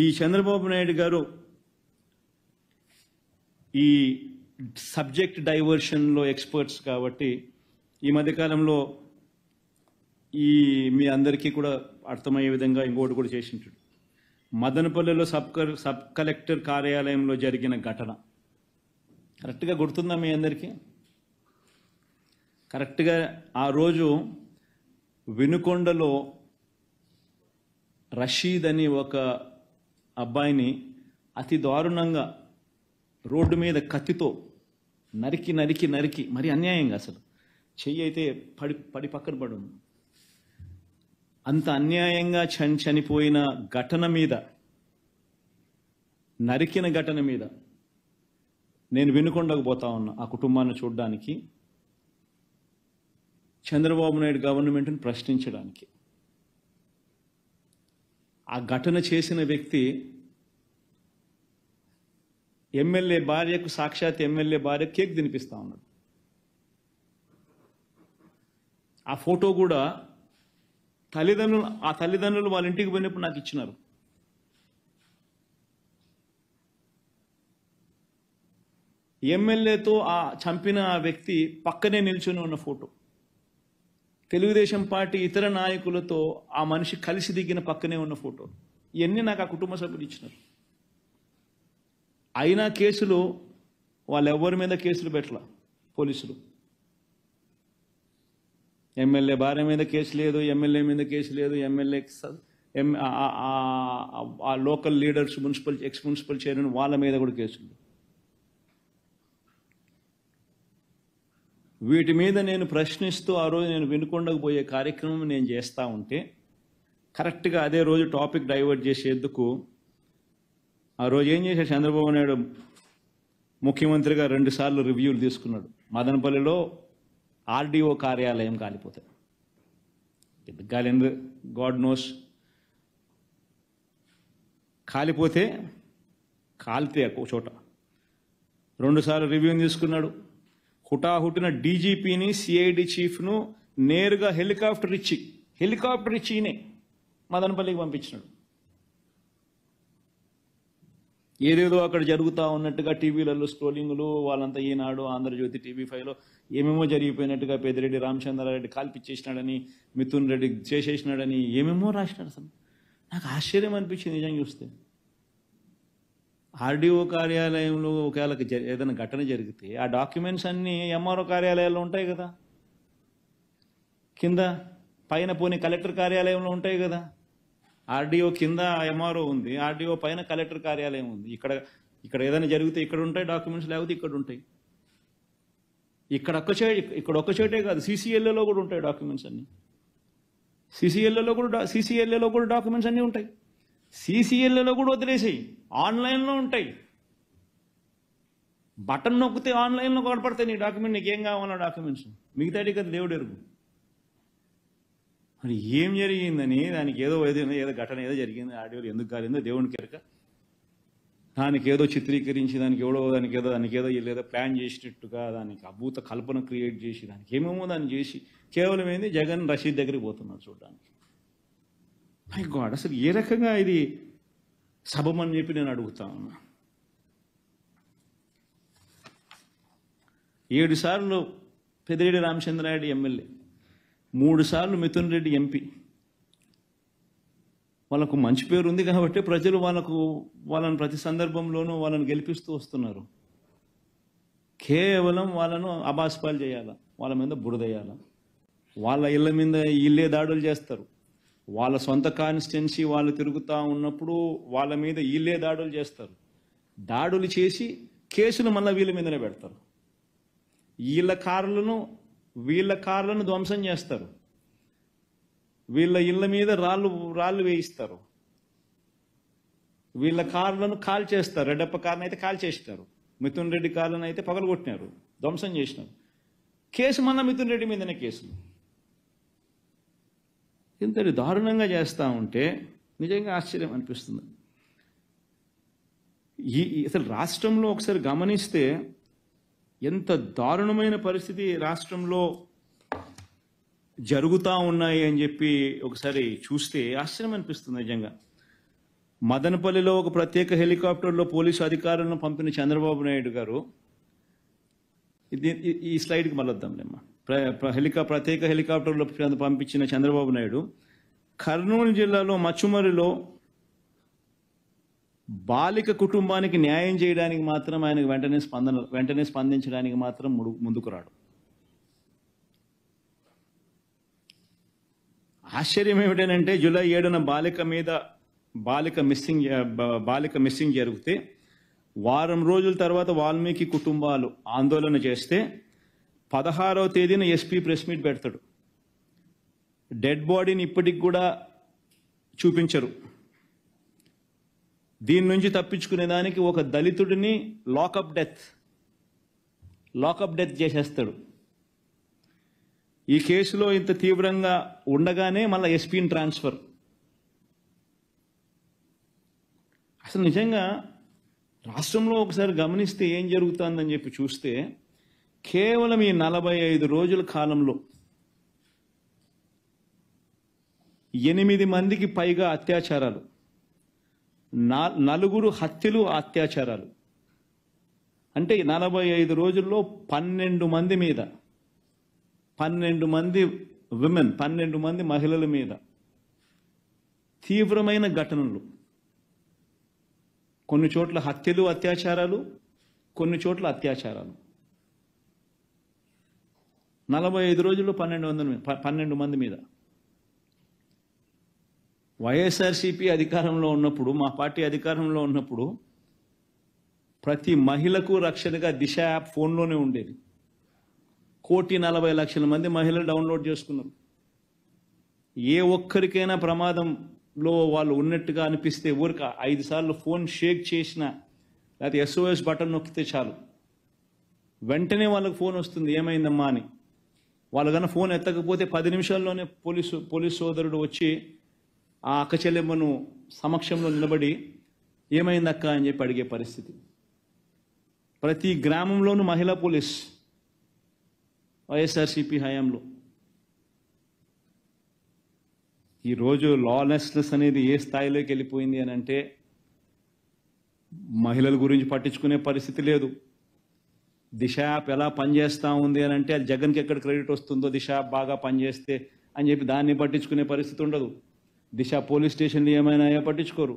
ఈ చంద్రబాబు నాయుడు గారు ఈ సబ్జెక్ట్ డైవర్షన్లో ఎక్స్పర్ట్స్ కాబట్టి ఈ మధ్యకాలంలో ఈ మీ అందరికీ కూడా అర్థమయ్యే విధంగా ఇంకోటి కూడా చేసి ఉంటాడు. మదనపల్లిలో సబ్ కలెక్టర్ కార్యాలయంలో జరిగిన ఘటన కరెక్ట్గా గుర్తుందా మీ అందరికీ? కరెక్ట్గా ఆ రోజు వినుకొండలో రషీద్ అని ఒక అబ్బాయిని అతి దారుణంగా రోడ్డు మీద కత్తితో నరికి నరికి నరికి మరి అన్యాయంగా, అసలు చెయ్యి అయితే పడి పక్కన పడు, అంత అన్యాయంగా చనిపోయిన ఘటన మీద, నరికిన ఘటన మీద నేను వినుకొండకు పోతా ఉన్నా ఆ కుటుంబాన్ని చూడడానికి, చంద్రబాబు నాయుడు గవర్నమెంట్ని ప్రశ్నించడానికి. ఆ ఘటన చేసిన వ్యక్తి ఎమ్మెల్యే భార్యకు, సాక్షాత్ ఎమ్మెల్యే భార్య కేక్ తినిపిస్తా ఉన్నాడు. ఆ ఫోటో కూడా తల్లిదండ్రులు వాళ్ళ ఇంటికి పోయినప్పుడు నాకు ఇచ్చినారు. ఎమ్మెల్యేతో ఆ చంపిన ఆ వ్యక్తి పక్కనే నిల్చొని ఉన్న ఫోటో, తెలుగుదేశం పార్టీ ఇతర నాయకులతో ఆ మనిషి కలిసి దిగిన పక్కనే ఉన్న ఫోటో, ఇవన్నీ నాకు ఆ కుటుంబ సభ్యులు ఇచ్చినారు. అయినా కేసులు వాళ్ళెవరి మీద కేసులు పెట్టలా పోలీసులు. ఎమ్మెల్యే భార్య మీద కేసు లేదు, ఎమ్మెల్యే మీద కేసు లేదు, ఎమ్మెల్యే ఆ local leaders, X municipal chairman వాళ్ళ మీద కూడా కేసులు. వీటి మీద నేను ప్రశ్నిస్తూ ఆ రోజు నేను వినుకొండకు పోయే కార్యక్రమం నేను చేస్తూ ఉంటే కరెక్ట్గా అదే రోజు టాపిక్ డైవర్ట్ చేసేందుకు ఆ రోజు ఏం చేశాడు చంద్రబాబు నాయుడు ముఖ్యమంత్రిగా 2 సార్లు రివ్యూలు తీసుకున్నాడు. మదనపల్లిలో ఆర్డీఓ కార్యాలయం కాలిపోతాయి, ఎందుకు కాలింది గాడ్ నోస్. కాలితే ఒక చోట 2 సార్లు రివ్యూని తీసుకున్నాడు. హుటాహుటిన డీజీపీని, సిఐడి చీఫ్ను నేరుగా హెలికాప్టర్ ఇచ్చినే మదనపల్లికి పంపించినాడు. ఏదేదో అక్కడ జరుగుతూ ఉన్నట్టుగా టీవీలలో స్క్రోలింగ్లు, వాళ్ళంతా ఈనాడు, ఆంధ్రజ్యోతి, TV5లో ఏమేమో జరిగిపోయినట్టుగా పెద్దిరెడ్డి రామచంద్రారెడ్డి కాల్పిచ్చేసినాడని, మిథున్ రెడ్డి చేసేసినాడని ఏమేమో రాసినాడు. అసలు నాకు ఆశ్చర్యం అనిపించింది నిజంగా చూస్తే. ఆర్డీఓ కార్యాలయంలో ఒకవేళ ఏదైనా ఘటన జరిగితే ఆ డాక్యుమెంట్స్ అన్నీ ఎంఆర్ఓ కార్యాలయాల్లో ఉంటాయి కదా, కింద పైన పోనీ కలెక్టర్ కార్యాలయంలో ఉంటాయి కదా. ఆర్డీఓ కింద ఎంఆర్ఓ ఉంది, ఆర్డీఓ పైన కలెక్టర్ కార్యాలయం ఉంది. ఇక్కడ ఏదైనా జరిగితే ఇక్కడ ఉంటాయి డాక్యుమెంట్స్, లేకపోతే ఇక్కడ ఉంటాయి. ఇక్కడ ఒక్క చోటే కాదు, సీసీఎల్ఏలో కూడా ఉంటాయి డాక్యుమెంట్స్ అన్నీ. సీసీఎల్ఏలో కూడా డాక్యుమెంట్స్ అన్నీ ఉంటాయి. సీసీఎల్ఏలో కూడా వదిలేసాయి, ఆన్లైన్లో ఉంటాయి. బటన్ నొక్కితే ఆన్లైన్లో కనపడతాయి నీ డాక్యుమెంట్, నీకేం కావాలన్నా డాక్యుమెంట్స్. మిగతాటి కదా దేవుడు ఎరుగు. మరి ఏం జరిగిందని దానికి ఏదో ఘటన ఏదో జరిగింది, ఆడియోలు ఎందుకు కాలిందో దేవునికి ఎరక. దానికి ఏదో చిత్రీకరించి దానికి ఏదో ప్లాన్ చేసినట్టుగా దానికి అభూత కల్పన క్రియేట్ చేసి దానికి ఏమేమో దాన్ని చేసి కేవలం ఏంది జగన్ రషీద్ దగ్గరికి పోతున్నారు చూడడానికి. మై గాడ్, అసలు ఏ రకంగా ఇది సబమని చెప్పి నేను అడుగుతా ఉన్నా. 7 సార్లు పెద్దిరెడ్డి రామచంద్రారెడ్డి ఎమ్మెల్యే, 3 సార్లు మిథున్ రెడ్డి ఎంపీ. వాళ్ళకు మంచి పేరు ఉంది కాబట్టి ప్రజలు వాళ్ళని ప్రతి సందర్భంలోనూ వాళ్ళని గెలిపిస్తూ వస్తున్నారు. కేవలం వాళ్ళను అబాస్పాలు చేయాలా, వాళ్ళ మీద బురదయ్యాలా, వాళ్ళ ఇళ్ళ మీద ఇల్లే దాడులు చేస్తారు. వాళ్ళ సొంత కాన్స్టిట్యున్సీ వాళ్ళు తిరుగుతూ ఉన్నప్పుడు వాళ్ళ మీద ఇల్లే దాడులు చేస్తారు. దాడులు చేసి కేసులు మళ్ళీ వీళ్ళ మీదనే పెడతారు. వీళ్ళ కార్లను ధ్వంసం చేస్తారు. వీళ్ళ ఇళ్ళ మీద రాళ్ళు వేయిస్తారు. వీళ్ళ కార్లను కాల్ చేస్తారు. రెడ్డప్ప కార్ని అయితే కాల్ చేసినారు, మిథున్ రెడ్డి కార్లను అయితే పగలగొట్టినారు, ధ్వంసం చేసినారు. కేసు మళ్ళీ మిథున్ రెడ్డి మీదనే కేసులు. ఇంతటి దారుణంగా చేస్తూ ఉంటే నిజంగా ఆశ్చర్యం అనిపిస్తుంది. అసలు రాష్ట్రంలో ఒకసారి గమనిస్తే ఎంత దారుణమైన పరిస్థితి రాష్ట్రంలో జరుగుతూ ఉన్నాయి అని చెప్పి ఒకసారి చూస్తే ఆశ్చర్యం అనిపిస్తుంది నిజంగా. మదనపల్లిలో ఒక ప్రత్యేక హెలికాప్టర్లో పోలీసు అధికారులను పంపిన చంద్రబాబు నాయుడు గారు, ఈ స్లైడ్కి మళ్ళీ వద్దాంలేమ్మా. ప్రత్యేక హెలికాప్టర్లో పంపించిన చంద్రబాబు నాయుడు కర్నూలు జిల్లాలో మచ్చుమరిలో బాలిక కుటుంబానికి న్యాయం చేయడానికి మాత్రం ఆయనకు వెంటనే స్పందించడానికి మాత్రం ముందుకు రాడు. ఆశ్చర్యం ఏమిటంటే జూలై 7న బాలిక మిస్సింగ్ జరిగితే వారం రోజుల తర్వాత వాల్మీకి కుటుంబాలు ఆందోళన చేస్తే 16వ తేదీన ఎస్పీ ప్రెస్ మీట్ పెడతాడు. డెడ్ బాడీని ఇప్పటికి కూడా చూపించరు. దీని నుంచి తప్పించుకునే దానికి ఒక దళితుడిని లాకప్ డెత్ చేసేస్తాడు. ఈ కేసులో ఇంత తీవ్రంగా ఉండగానే మళ్ళీ ఎస్పీని ట్రాన్స్ఫర్. అసలు నిజంగా రాష్ట్రంలో ఒకసారి గమనిస్తే ఏం జరుగుతుందని చెప్పి చూస్తే కేవలం ఈ 45 రోజుల కాలంలో 8 మందికి పైగా అత్యాచారాలు, 4 హత్యలు, అత్యాచారాలు. అంటే 45 రోజుల్లో 12 మంది మీద, 12 మంది విమెన్, 12 మంది మహిళల మీద తీవ్రమైన ఘటనలు. కొన్ని చోట్ల హత్యలు, అత్యాచారాలు, కొన్ని చోట్ల అత్యాచారాలు. 45 రోజుల్లో 12 మంది మీద. వైఎస్ఆర్సీపీ అధికారంలో ఉన్నప్పుడు, మా పార్టీ అధికారంలో ఉన్నప్పుడు ప్రతి మహిళకు రక్షణగా దిశ యాప్ ఫోన్లోనే ఉండేది. 1,40,00,000 మంది మహిళలు డౌన్లోడ్ చేసుకున్నారు. ఏ ఒక్కరికైనా ప్రమాదంలో వాళ్ళు ఉన్నట్టుగా అనిపిస్తే ఊరిక 5 సార్లు ఫోన్ షేక్ చేసినా లేకపోతే SOS బటన్ నొక్కితే చాలు, వెంటనే వాళ్ళకి ఫోన్ వస్తుంది ఏమైందమ్మా అని. వాళ్ళు కన్నా ఫోన్ ఎత్తకపోతే 10 నిమిషాల్లోనే పోలీసు సోదరుడు వచ్చి ఆ అక్క చెల్లెమ్మను సమక్షంలో నిలబడి ఏమైందక్క అని చెప్పి అడిగే పరిస్థితి. ప్రతి గ్రామంలోనూ మహిళా పోలీస్ వైఎస్ఆర్సీపీ హయాంలో. ఈరోజు లాలెస్నెస్ అనేది ఏ స్థాయిలోకి వెళ్ళిపోయింది అని అంటే మహిళల గురించి పట్టించుకునే పరిస్థితి లేదు. దిశ యాప్ ఎలా పనిచేస్తూ ఉంది అని అంటే అది జగన్కి ఎక్కడ క్రెడిట్ వస్తుందో, దిశ యాప్ బాగా పనిచేస్తే అని చెప్పి దాన్ని పట్టించుకునే పరిస్థితి ఉండదు. దిశ పోలీస్ స్టేషన్లు ఏమైనా పట్టించుకోరు,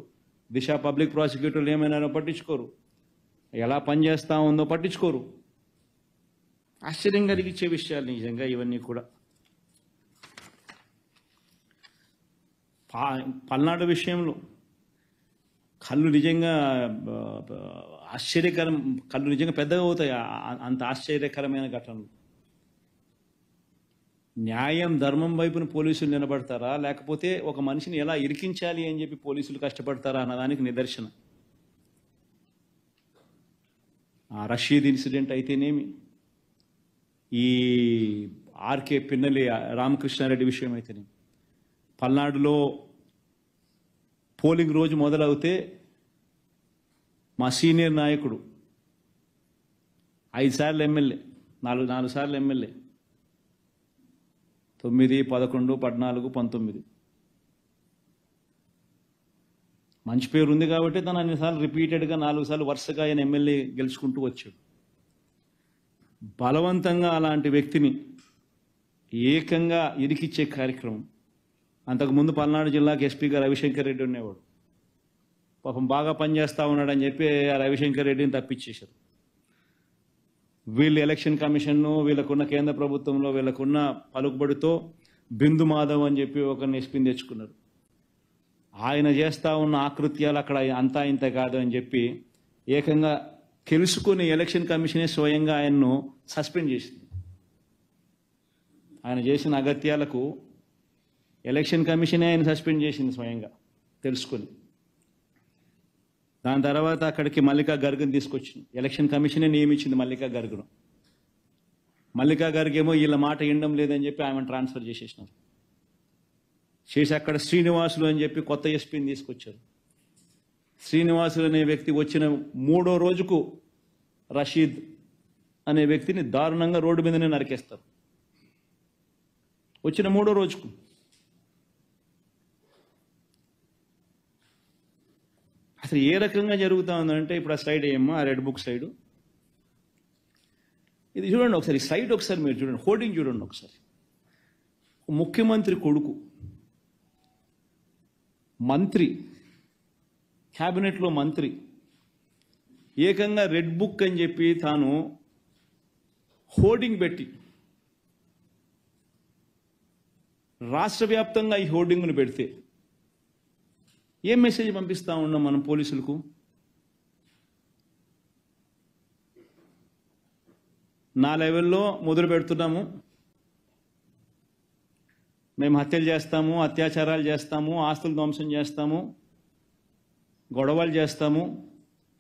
దిశ పబ్లిక్ ప్రాసిక్యూటర్లు ఏమైనా పట్టించుకోరు, ఎలా పనిచేస్తూ ఉందో పట్టించుకోరు. ఆశ్చర్యం కలిగించే విషయాలు నిజంగా ఇవన్నీ కూడా. పల్నాడు విషయంలో కళ్ళు నిజంగా కళ్ళు నిజంగా పెద్దగా అవుతాయి. అంత ఆశ్చర్యకరమైన ఘటనలు. న్యాయం ధర్మం వైపున పోలీసులు నిలబడతారా, లేకపోతే ఒక మనిషిని ఎలా ఇరికించాలి అని చెప్పి పోలీసులు కష్టపడతారా అన్నదానికి నిదర్శనం. ఆ రషీద్ ఇన్సిడెంట్ అయితేనేమి, ఈ ఆర్కే పిన్నెల్లి రామకృష్ణారెడ్డి విషయం అయితేనేమి, పల్నాడులో పోలింగ్ రోజు మొదలవుతే మా సీనియర్ నాయకుడు 5 సార్లు ఎమ్మెల్యే, 4 సార్లు ఎమ్మెల్యే, 9, 11, 14, 19 మంచి పేరు ఉంది కాబట్టి తను అన్నిసార్లు రిపీటెడ్గా 4 సార్లు వరుసగా ఆయన ఎమ్మెల్యే గెలుచుకుంటూ వచ్చాడు. బలవంతంగా అలాంటి వ్యక్తిని ఏకంగా ఇరికిచ్చే కార్యక్రమం. అంతకుముందు పల్నాడు జిల్లాకి ఎస్పీగా రవిశంకర్ రెడ్డి ఉండేవాడు. పాపం బాగా పనిచేస్తూ ఉన్నాడని చెప్పి ఆ రవిశంకర్ రెడ్డిని తప్పించేశారు. వీళ్ళు ఎలక్షన్ కమిషన్ను, వీళ్ళకున్న కేంద్ర ప్రభుత్వంలో వీళ్ళకున్న పలుకుబడితో బిందు మాధవ్ అని చెప్పి ఒకరిని ఎస్పీని తెచ్చుకున్నారు. ఆయన చేస్తూ ఉన్న ఆకృత్యాలు అక్కడ అంతా ఇంత కాదు అని చెప్పి ఏకంగా తెలుసుకుని ఎలక్షన్ కమిషనే స్వయంగా ఆయన్ను సస్పెండ్ చేసింది. ఆయన చేసిన అగత్యాలకు ఎలక్షన్ కమిషనే ఆయన సస్పెండ్ చేసింది స్వయంగా తెలుసుకుని. దాని తర్వాత అక్కడికి మల్లికా గర్గ్ని తీసుకొచ్చింది. ఎలక్షన్ కమిషనే నియమించింది మల్లికా గర్గ్ను. మల్లికా గర్గ్ ఏమో వీళ్ళ మాట వినడం లేదని చెప్పి ఆమెను ట్రాన్స్ఫర్ చేసేసినారు. చేసి అక్కడ శ్రీనివాసులు అని చెప్పి కొత్త ఎస్పీని తీసుకొచ్చారు. శ్రీనివాసులు అనే వ్యక్తి వచ్చిన 3వ రోజుకు రషీద్ అనే వ్యక్తిని దారుణంగా రోడ్డు మీదనే నరికేస్తారు. వచ్చిన 3వ రోజుకు అసలు ఏ రకంగా జరుగుతూ ఉందంటే ఇప్పుడు ఆ స్లైడ్ ఏమో ఆ రెడ్ బుక్ స్లైడ్ ఇది చూడండి ఒకసారి స్లైడ్ ఒకసారి మీరు చూడండి హోర్డింగ్ చూడండి ఒకసారి ముఖ్యమంత్రి కొడుకు మంత్రి క్యాబినెట్లో మంత్రి ఏకంగా రెడ్ బుక్ అని చెప్పి తాను హోర్డింగ్ పెట్టి రాష్ట్ర వ్యాప్తంగా ఈ హోర్డింగ్ను పెడితే ఏం మెసేజ్ పంపిస్తా ఉన్నాం మనం పోలీసులకు? నా లెవెల్లో మొదలు పెడుతున్నాము, మేము హత్యలు చేస్తాము, అత్యాచారాలు చేస్తాము, ఆస్తులు ధ్వంసం చేస్తాము, గొడవలు చేస్తాము,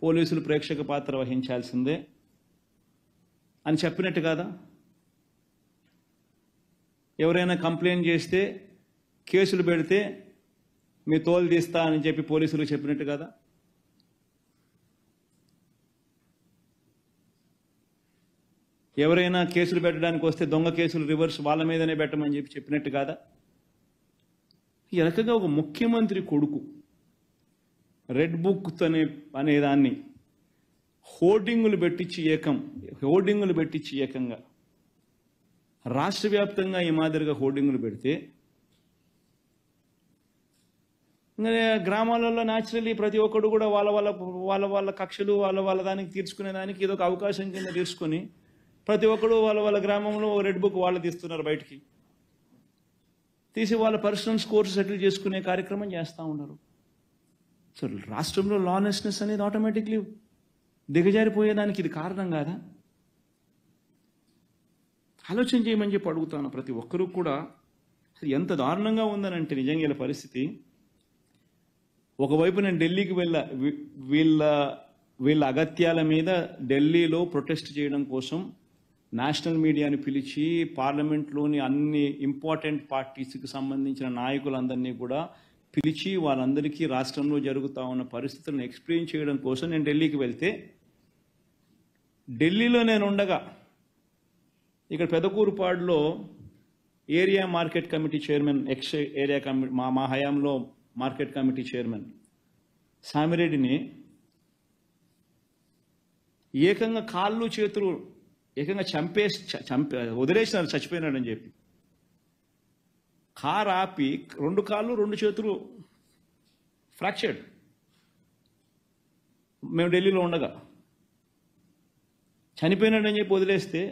పోలీసులు ప్రేక్షక పాత్ర వహించాల్సిందే అని చెప్పినట్టు కాదా? ఎవరైనా కంప్లైంట్ చేస్తే కేసులు పెడితే మీ తోలు తీస్తా అని చెప్పి పోలీసులు చెప్పినట్టు కదా? ఎవరైనా కేసులు పెట్టడానికి వస్తే దొంగ కేసులు రివర్స్ వాళ్ళ మీదనే పెట్టమని చెప్పి చెప్పినట్టు కాదా? ఈ రకంగా ఒక ముఖ్యమంత్రి కొడుకు రెడ్ బుక్ అనేదాన్ని హోర్డింగులు పెట్టించి ఏకంగా రాష్ట్ర వ్యాప్తంగా ఈ మాదిరిగా హోర్డింగులు పెడితే గ్రామాలలో న్యాచురల్లీ ప్రతి ఒక్కడు కూడా వాళ్ళ కక్షలు వాళ్ళ దానికి తీర్చుకునే దానికి ఏదో ఒక అవకాశం కింద తీసుకొని ప్రతి ఒక్కడు వాళ్ళ గ్రామంలో రెడ్ బుక్ వాళ్ళు తీస్తున్నారు, బయటికి తీసి వాళ్ళ పర్సనల్ స్కోర్స్ సెటిల్ చేసుకునే కార్యక్రమం చేస్తూ ఉన్నారు. సో రాష్ట్రంలో లానెస్నెస్ అనేది ఆటోమేటిక్లీ దిగజారిపోయేదానికి ఇది కారణం కాదా? ఆలోచన చేయమని చెప్పి అడుగుతాను ప్రతి ఒక్కరూ కూడా. ఎంత దారుణంగా ఉందనంటే నిజంగా ఇలా పరిస్థితి. ఒకవైపు నేను ఢిల్లీకి వీళ్ళ అగత్యాల మీద ఢిల్లీలో ప్రొటెస్ట్ చేయడం కోసం నేషనల్ మీడియాని పిలిచి పార్లమెంట్లోని అన్ని ఇంపార్టెంట్ పార్టీస్కి సంబంధించిన నాయకులందరినీ కూడా పిలిచి వాళ్ళందరికీ రాష్ట్రంలో జరుగుతూ ఉన్న పరిస్థితులను ఎక్స్ప్లెయిన్ చేయడం కోసం నేను ఢిల్లీకి వెళ్తే, ఢిల్లీలో నేను ఉండగా ఇక్కడ పెదకూరుపాడులో area market committee chairman area committee మా హయాంలో మార్కెట్ కమిటీ చైర్మన్ సామిరెడ్డిని ఏకంగా కాళ్ళు చేతులు ఏకంగా వదిలేసినారు, చచ్చిపోయినాడని చెప్పి. కారు ఆపి 2 కాళ్ళు 2 చేతులు ఫ్రాక్చర్డ్. మేము ఢిల్లీలో ఉండగా చనిపోయినాడని చెప్పి వదిలేస్తే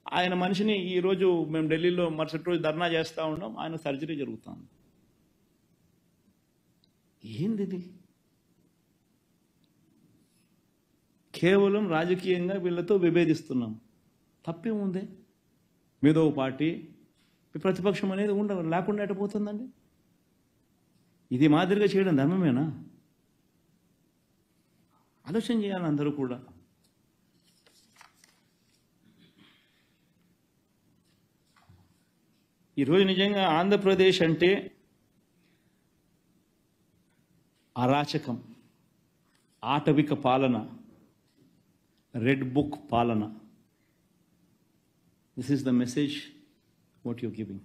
ఆయన మనిషిని ఈరోజు మేము ఢిల్లీలో మరుసటి రోజు ధర్నా చేస్తూ ఉన్నాం, ఆయన సర్జరీ జరుగుతుంది. ఏంది ఇది? కేవలం రాజకీయంగా వీళ్ళతో విభేదిస్తున్నాం. తప్పేముంది? మీదో పార్టీ ప్రతిపక్షం అనేది లేకుండా ఎట్టపోతుందండి? ఇది మాదిరిగా చేయడం ధర్మమేనా? ఆలోచన చేయాలి అందరూ కూడా. ఈరోజు నిజంగా ఆంధ్రప్రదేశ్ అంటే అరాచకం, ఆటవిక పాలన, రెడ్ బుక్ పాలన. This is the message what you're giving.